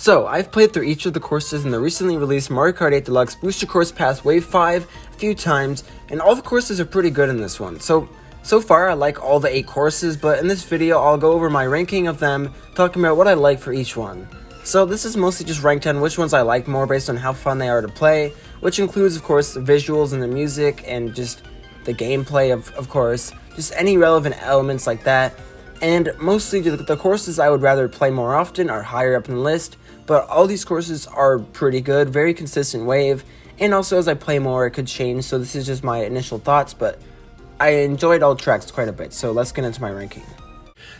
So, I've played through each of the courses in the recently released Mario Kart 8 Deluxe Booster Course Pass Wave 5 a few times, and all the courses are pretty good in this one. So far I like all the 8 courses, but in this video I'll go over my ranking of them, talking about what I like for each one. So this is mostly just ranked on which ones I like more based on how fun they are to play, which includes of course the visuals and the music and just the gameplay of course, just any relevant elements like that. And mostly the courses I would rather play more often are higher up in the list, but all these courses are pretty good, very consistent wave, and also as I play more it could change, so this is just my initial thoughts, but I enjoyed all tracks quite a bit, so let's get into my ranking.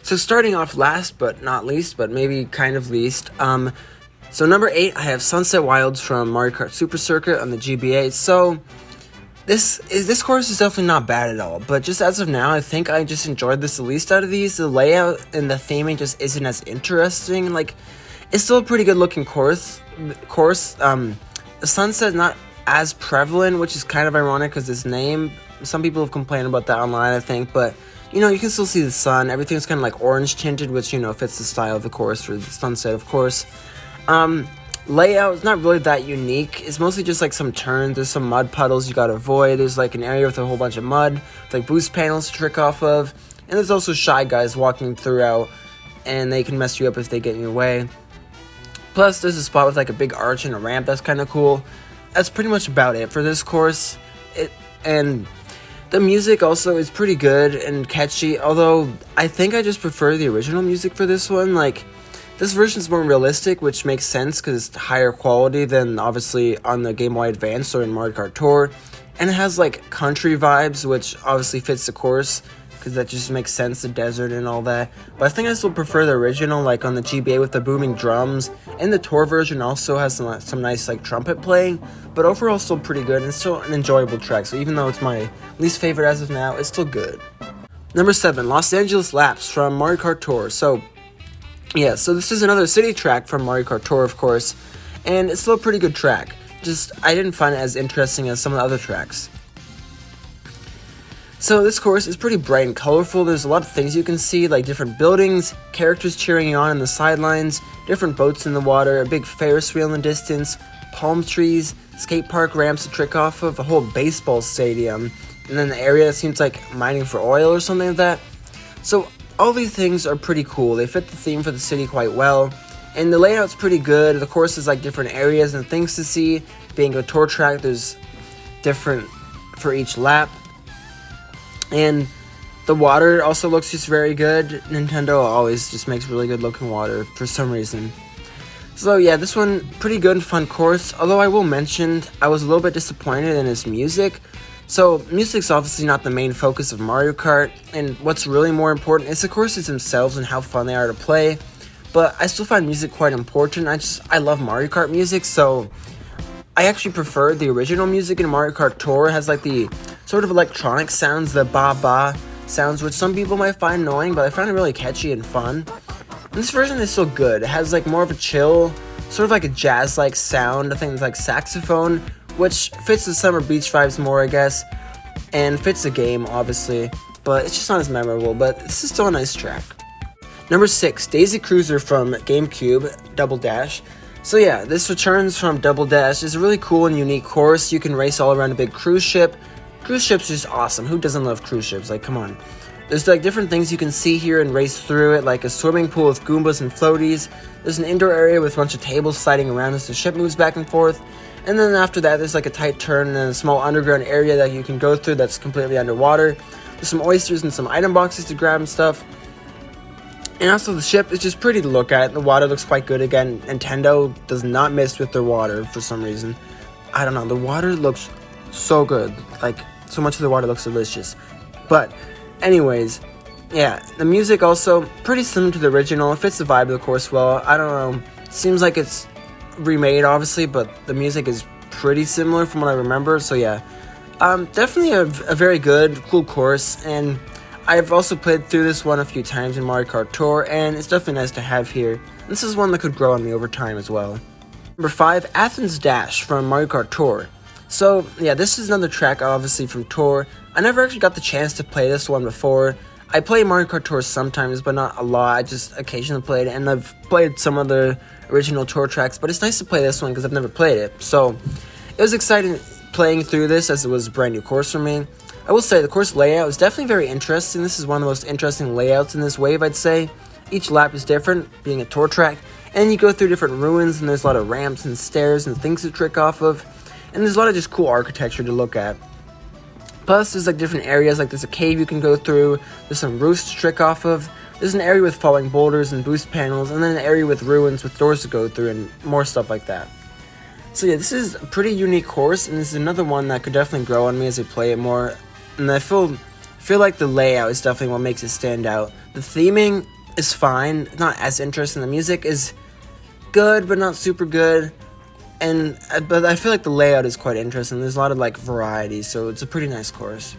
So starting off last but not least, but maybe kind of least, so number 8 I have Sunset Wilds from Mario Kart Super Circuit on the GBA. So this course is definitely not bad at all, but just as of now, I think I just enjoyed this the least out of these. The layout and the theming just isn't as interesting. Like, it's still a pretty good looking course. The sunset not as prevalent, which is kind of ironic because this name, some people have complained about that online, I think, but you know, you can still see the sun. Everything's kind of like orange tinted, which, you know, fits the style of the course for the sunset, of course. Layout is not really that unique. It's mostly just like some turns. There's some mud puddles you gotta avoid. There's like an area with a whole bunch of mud, with like boost panels to trick off of. And there's also shy guys walking throughout, and they can mess you up if they get in your way. Plus, there's a spot with like a big arch and a ramp that's kind of cool. That's pretty much about it for this course. And the music also is pretty good and catchy, although I think I just prefer the original music for this one. Like, this version is more realistic, which makes sense because it's higher quality than obviously on the Game Boy Advance or in Mario Kart Tour. And it has like country vibes, which obviously fits the course because that just makes sense, the desert and all that. But I think I still prefer the original, like on the GBA with the booming drums. And the Tour version also has some nice like trumpet playing. But overall still pretty good and still an enjoyable track. So even though it's my least favorite as of now, it's still good. Number 7, Los Angeles Laps from Mario Kart Tour. So this is another city track from Mario Kart Tour, of course, and it's still a pretty good track. Just, I didn't find it as interesting as some of the other tracks. So this course is pretty bright and colorful. There's a lot of things you can see, like different buildings, characters cheering you on in the sidelines, different boats in the water, a big Ferris wheel in the distance, palm trees, skate park ramps to trick off of, a whole baseball stadium, and then the area that seems like mining for oil or something like that. So all these things are pretty cool. They fit the theme for the city quite well, and the layout's pretty good. The course is like different areas and things to see. Being a tour track, there's different for each lap, and the water also looks just very good. Nintendo always just makes really good looking water for some reason. So yeah, this one pretty good and fun course, although I will mention I was a little bit disappointed in its music. So, music's obviously not the main focus of Mario Kart, and what's really more important is the courses themselves and how fun they are to play, but I still find music quite important. I love Mario Kart music, so I actually prefer the original music in Mario Kart Tour. It has like the sort of electronic sounds, the ba-ba sounds, which some people might find annoying, but I find it really catchy and fun. And this version is still good. It has like more of a chill, sort of like a jazz-like sound, I think it's like saxophone, which fits the summer beach vibes more, I guess, and fits the game, obviously, but it's just not as memorable, but this is still a nice track. Number 6, Daisy Cruiser from GameCube, Double Dash. So yeah, this returns from Double Dash. It's a really cool and unique course. You can race all around a big cruise ship. Cruise ships are just awesome. Who doesn't love cruise ships? Like, come on. There's like different things you can see here and race through it, like a swimming pool with Goombas and floaties. There's an indoor area with a bunch of tables sliding around as the ship moves back and forth. And then after that, there's like a tight turn and a small underground area that you can go through that's completely underwater. There's some oysters and some item boxes to grab and stuff. And also the ship is just pretty to look at. The water looks quite good again. Nintendo does not miss with their water for some reason. I don't know, the water looks so good. Like, so much of the water looks delicious. But anyways, yeah, the music also pretty similar to the original. It fits the vibe of the course well. I don't know, seems like it's remade obviously, but the music is pretty similar from what I remember, so yeah, definitely a very good, cool course, and I've also played through this one a few times in Mario Kart Tour, and it's definitely nice to have here. This is one that could grow on me over time as well. Number 5, Athens Dash from Mario Kart Tour. So yeah, this is another track obviously from Tour. I never actually got the chance to play this one before. I play Mario Kart Tour sometimes, but not a lot. I just occasionally played it, and I've played some of the original tour tracks, but it's nice to play this one because I've never played it. So it was exciting playing through this as it was a brand new course for me. I will say the course layout is definitely very interesting. This is one of the most interesting layouts in this wave, I'd say. Each lap is different, being a tour track, and you go through different ruins, and there's a lot of ramps and stairs and things to trick off of, and there's a lot of just cool architecture to look at. Plus, there's like different areas, like there's a cave you can go through, there's some roofs to trick off of, there's an area with falling boulders and boost panels, and then an area with ruins with doors to go through and more stuff like that. So yeah, this is a pretty unique course, and this is another one that could definitely grow on me as I play it more, and I feel like the layout is definitely what makes it stand out. The theming is fine, not as interesting, the music is good, but not super good. But I feel like the layout is quite interesting. There's a lot of like variety, so it's a pretty nice course.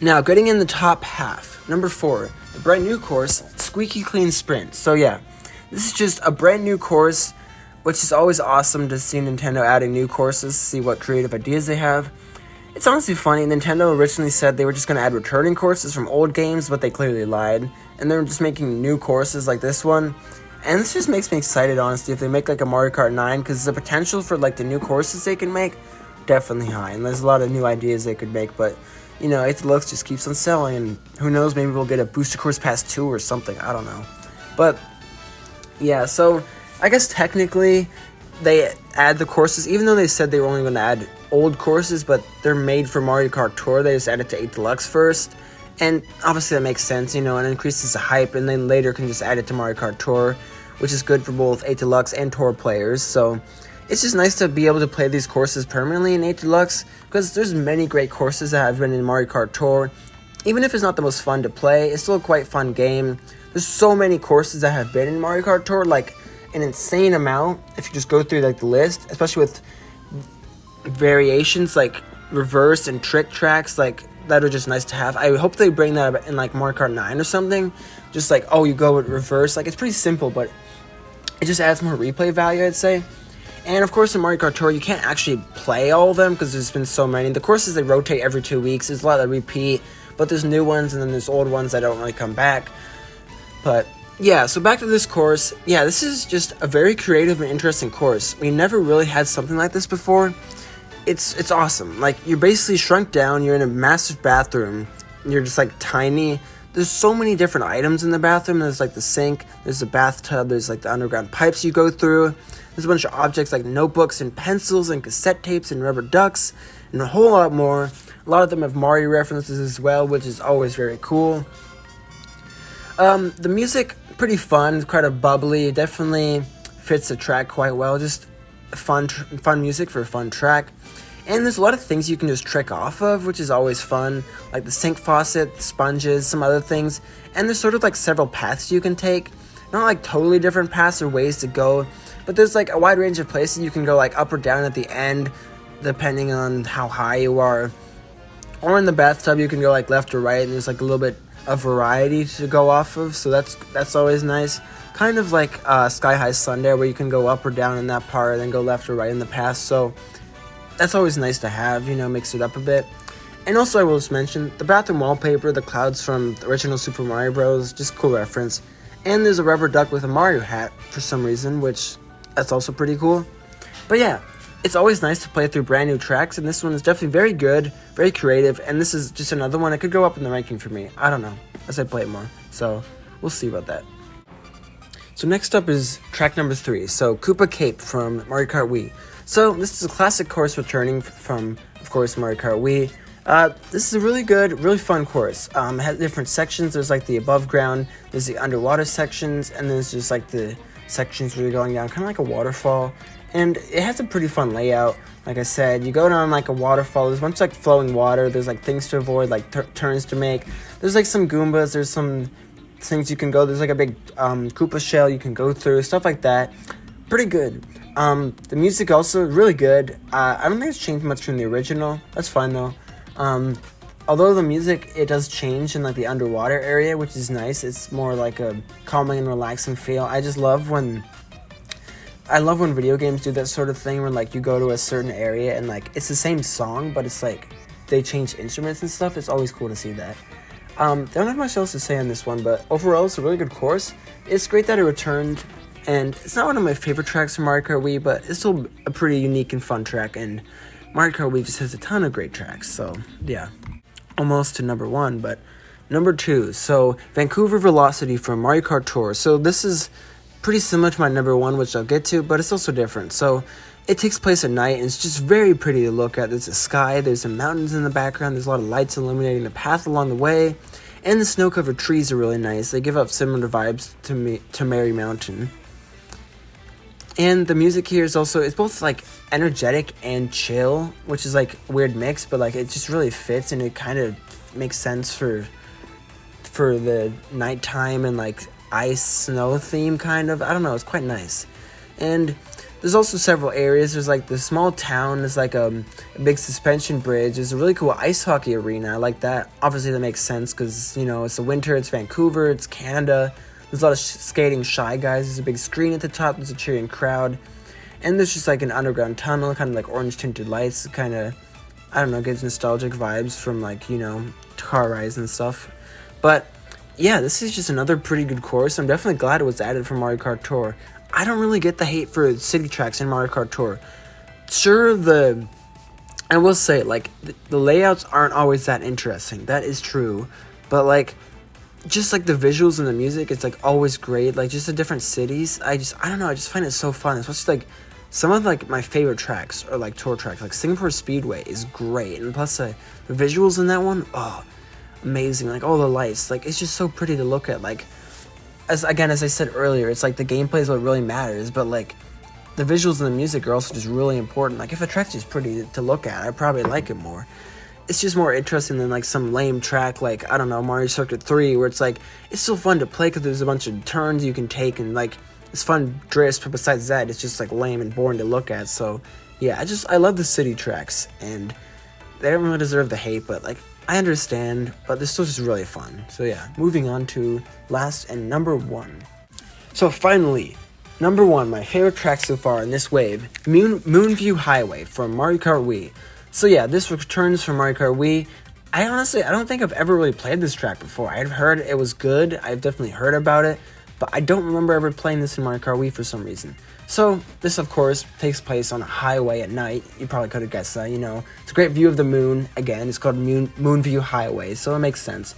Now, getting in the top half, number 4, the brand new course, Squeaky Clean Sprint. So yeah, this is just a brand new course, which is always awesome to see Nintendo adding new courses, see what creative ideas they have. It's honestly funny, Nintendo originally said they were just going to add returning courses from old games, but they clearly lied, and they're just making new courses like this one. And this just makes me excited, honestly, if they make like a Mario Kart 9, because the potential for like the new courses they can make, definitely high. And there's a lot of new ideas they could make, but, you know, Deluxe just keeps on selling, and who knows, maybe we'll get a Booster Course Pass 2 or something, I don't know. But, yeah, so, I guess technically, they add the courses, even though they said they were only going to add old courses, but they're made for Mario Kart Tour, they just add it to 8 Deluxe first. And obviously that makes sense, you know, and increases the hype, and then later can just add it to Mario Kart Tour, which is good for both 8 Deluxe and Tour players. So it's just nice to be able to play these courses permanently in 8 Deluxe, because there's many great courses that have been in Mario Kart Tour. Even if it's not the most fun to play, it's still a quite fun game. There's so many courses that have been in Mario Kart Tour, like an insane amount, if you just go through like the list, especially with variations like reverse and trick tracks, like that are just nice to have. I hope they bring that up in like Mario Kart 9 or something. Just like, oh, you go with reverse. Like, it's pretty simple, but it just adds more replay value, I'd say. And of course, in Mario Kart Tour, you can't actually play all of them because there's been so many. The courses, they rotate every 2 weeks. There's a lot that repeat, but there's new ones and then there's old ones that don't really come back. But yeah, so back to this course. Yeah, this is just a very creative and interesting course. We never really had something like this before. It's awesome. Like, you're basically shrunk down, you're in a massive bathroom, you're just like tiny. There's so many different items in the bathroom. There's like the sink, there's the bathtub, there's like the underground pipes you go through. There's a bunch of objects like notebooks and pencils and cassette tapes and rubber ducks and a whole lot more. A lot of them have Mario references as well, which is always very cool. The music, pretty fun, kind of bubbly, definitely fits the track quite well. Just fun music for a fun track. And there's a lot of things you can just trick off of, which is always fun, like the sink faucet, sponges, some other things. And there's sort of like several paths you can take. Not like totally different paths or ways to go, but there's like a wide range of places you can go, like up or down at the end, depending on how high you are. Or in the bathtub, you can go like left or right, and there's like a little bit of variety to go off of, so that's always nice. Kind of like Sky High Sundae, where you can go up or down in that part, and then go left or right in the path, so that's always nice to have, you know, mix it up a bit. And also, I will just mention, the bathroom wallpaper, the clouds from the original Super Mario Bros., just cool reference. And there's a rubber duck with a Mario hat, for some reason, which, that's also pretty cool. But yeah, it's always nice to play through brand new tracks, and this one is definitely very good, very creative, and this is just another one that could go up in the ranking for me. I don't know, as I play it more, so we'll see about that. So next up is track number 3, so Koopa Cape from Mario Kart Wii. So this is a classic course returning from, of course, Mario Kart Wii. This is a really good, really fun course. It has different sections. There's like the above ground, there's the underwater sections, and there's just like the sections where you're going down, kind of like a waterfall. And it has a pretty fun layout. Like I said, you go down like a waterfall. There's a bunch of like flowing water. There's like things to avoid, like turns to make. There's like some Goombas. There's some things you can go. There's like a big Koopa shell you can go through. Stuff like that. Pretty good. The music also really good. I don't think it's changed much from the original. That's fine though. Although the music, it does change in like the underwater area, which is nice. It's more like a calming and relaxing feel. I love when video games do that sort of thing where like you go to a certain area and like it's the same song, but it's like they change instruments and stuff. It's always cool to see that. Don't have much else to say on this one, but overall it's a really good course. It's great that it returned, and it's not one of my favorite tracks from Mario Kart Wii, but it's still a pretty unique and fun track, and Mario Kart Wii just has a ton of great tracks, so yeah. Almost to number 1, but number 2, so Vancouver Velocity from Mario Kart Tour. So this is pretty similar to my number 1, which I'll get to, but it's also different. So it takes place at night, and it's just very pretty to look at. There's a sky, there's some mountains in the background, there's a lot of lights illuminating the path along the way, and the snow-covered trees are really nice. They give off similar vibes to Mary Mountain. And the music here is also, it's both like energetic and chill, which is like a weird mix, but like it just really fits, and it kind of makes sense for the nighttime and like ice snow theme kind of. I don't know, it's quite nice. And there's also several areas. There's like the small town, there's like a big suspension bridge, there's a really cool ice hockey arena. I like that. Obviously that makes sense because, you know, it's the winter, it's Vancouver, it's Canada. There's a lot of skating shy guys. There's a big screen at the top, there's a cheering crowd, and there's just like an underground tunnel, kind of like orange tinted lights, kind of, I don't know, gives nostalgic vibes from like, you know, car rides and stuff. But yeah, this is just another pretty good course. I'm definitely glad it was added for Mario Kart Tour. I don't really get the hate for city tracks in Mario Kart Tour. Sure, I will say, like, the layouts aren't always that interesting. That is true. But, like, just, like, the visuals and the music, it's, like, always great. Like, just the different cities, I don't know, I just find it so fun. Especially, like, some of, like, my favorite tracks are, like, tour tracks. Like, Singapore Speedway is great. And plus, the visuals in that one, oh, amazing. Like, all the lights, like, it's just so pretty to look at. Like, as I said earlier, it's like the gameplay is what really matters, but like the visuals and the music are also just really important. Like if a track's just pretty to look at, I probably like it more. It's just more interesting than like some lame track like, I don't know, Mario Circuit 3, where it's like, it's still fun to play because there's a bunch of turns you can take and like it's fun drifts, but besides that, it's just like lame and boring to look at. So yeah, I love the city tracks, and they don't really deserve the hate, but like I understand, but they're still just really fun. So yeah, moving on to last and number 1. So finally, number 1, my favorite track so far in this wave, Moonview Highway from Mario Kart Wii. So yeah, this returns from Mario Kart Wii. I don't think I've ever really played this track before. I've heard it was good, I've definitely heard about it, but I don't remember ever playing this in Mario Kart Wii for some reason. So, this of course takes place on a highway at night. You probably could have guessed that, you know. It's a great view of the moon. Again, it's called Moonview Highway, so it makes sense.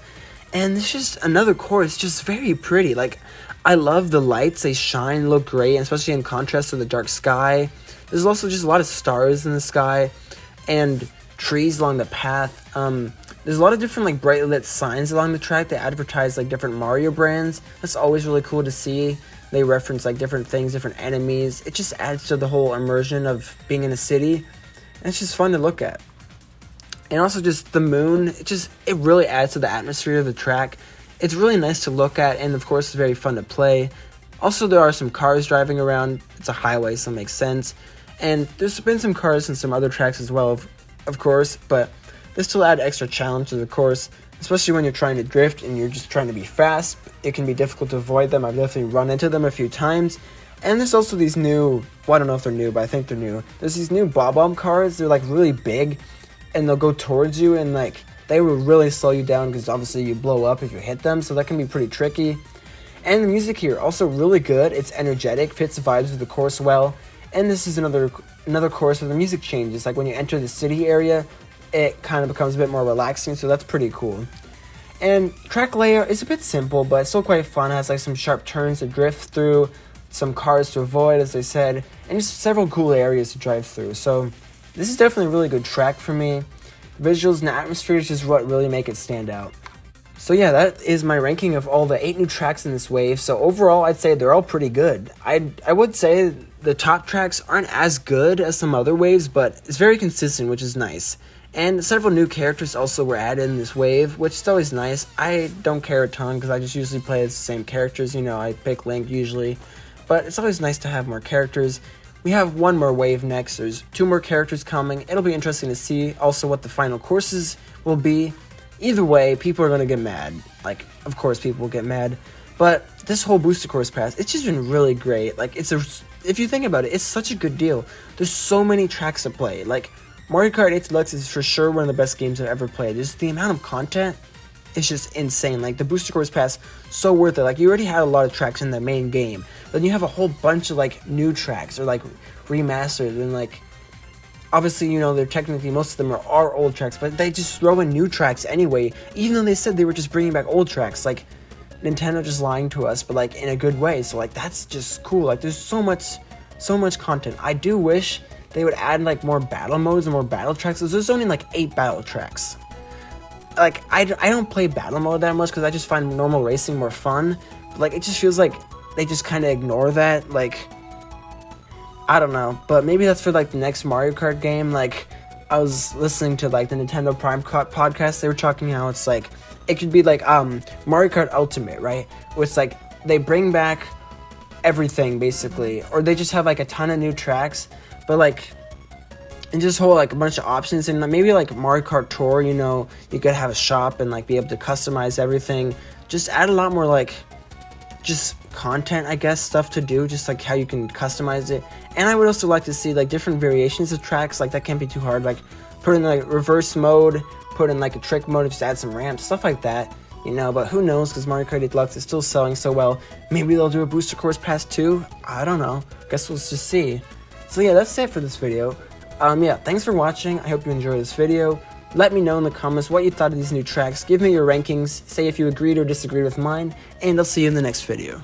And it's just another course, just very pretty. Like, I love the lights. They shine, look great, especially in contrast to the dark sky. There's also just a lot of stars in the sky and trees along the path. There's a lot of different like brightly lit signs along the track that advertise like different Mario brands. That's always really cool to see. They reference like different things, different enemies. It just adds to the whole immersion of being in a city, and it's just fun to look at. And also just the moon, it really adds to the atmosphere of the track. It's really nice to look at, and of course it's very fun to play. Also, there are some cars driving around. It's a highway, so it makes sense. And there's been some cars in some other tracks as well, of course, but this will add extra challenge to the course, especially when you're trying to drift and you're just trying to be fast. It can be difficult to avoid them. I've definitely run into them a few times. And there's also these new, well, I don't know if they're new, but I think they're new. There's these new Bob-omb cars. They're like really big, and they'll go towards you, and like they will really slow you down because obviously you blow up if you hit them, so that can be pretty tricky. And the music here also really good. It's energetic, fits the vibes of the course well. And this is another course where the music changes. Like when you enter the city area, it kind of becomes a bit more relaxing, so that's pretty cool. And track layout is a bit simple, but it's still quite fun. It has like some sharp turns to drift through, some cars to avoid, as I said, and just several cool areas to drive through. So this is definitely a really good track for me. The visuals and the atmosphere is just what really make it stand out. So yeah, that is my ranking of all the 8 new tracks in this wave. So overall, I'd say they're all pretty good. I would say the top tracks aren't as good as some other waves, but it's very consistent, which is nice. And several new characters also were added in this wave, which is always nice. I don't care a ton because I just usually play as the same characters. You know, I pick Link usually. But it's always nice to have more characters. We have one more wave next. There's 2 more characters coming. It'll be interesting to see also what the final courses will be. Either way, people are going to get mad. Like, of course people will get mad. But this whole booster course pass, it's just been really great. Like, if you think about it, it's such a good deal. There's so many tracks to play. Like, Mario Kart 8 Deluxe is for sure one of the best games I've ever played. Just the amount of content it's just insane. Like, the Booster Course Pass, so worth it. Like, you already had a lot of tracks in the main game, then you have a whole bunch of, like, new tracks, or, like, remastered, and, like, obviously, you know, they're technically, most of them are old tracks, but they just throw in new tracks anyway, even though they said they were just bringing back old tracks. Like, Nintendo just lying to us, but, like, in a good way. So, like, that's just cool. Like, there's so much content. I do wish they would add, like, more battle modes and more battle tracks, because there's only, like, 8 battle tracks. Like, I don't play battle mode that much, because I just find normal racing more fun, but, like, it just feels like they just kind of ignore that. Like, I don't know, but maybe that's for, like, the next Mario Kart game. Like, I was listening to, like, the Nintendo Prime podcast. They were talking how it's, like, it could be, like, Mario Kart Ultimate, right? Where it's, like, they bring back everything, basically, or they just have, like, a ton of new tracks, but, like, and just hold, like, a bunch of options, and maybe, like, Mario Kart Tour, you know, you could have a shop and, like, be able to customize everything. Just add a lot more, like, just content, I guess, stuff to do, just, like, how you can customize it. And I would also like to see, like, different variations of tracks. Like, that can't be too hard. Like, put in, like, reverse mode, put in, like, a trick mode, just add some ramps, stuff like that, you know. But who knows, because Mario Kart 8 Deluxe is still selling so well. Maybe they'll do a Booster Course Pass too. I don't know. Guess we'll just see. So yeah, that's it for this video. Yeah, thanks for watching. I hope you enjoyed this video. Let me know in the comments what you thought of these new tracks. Give me your rankings. Say if you agreed or disagreed with mine. And I'll see you in the next video.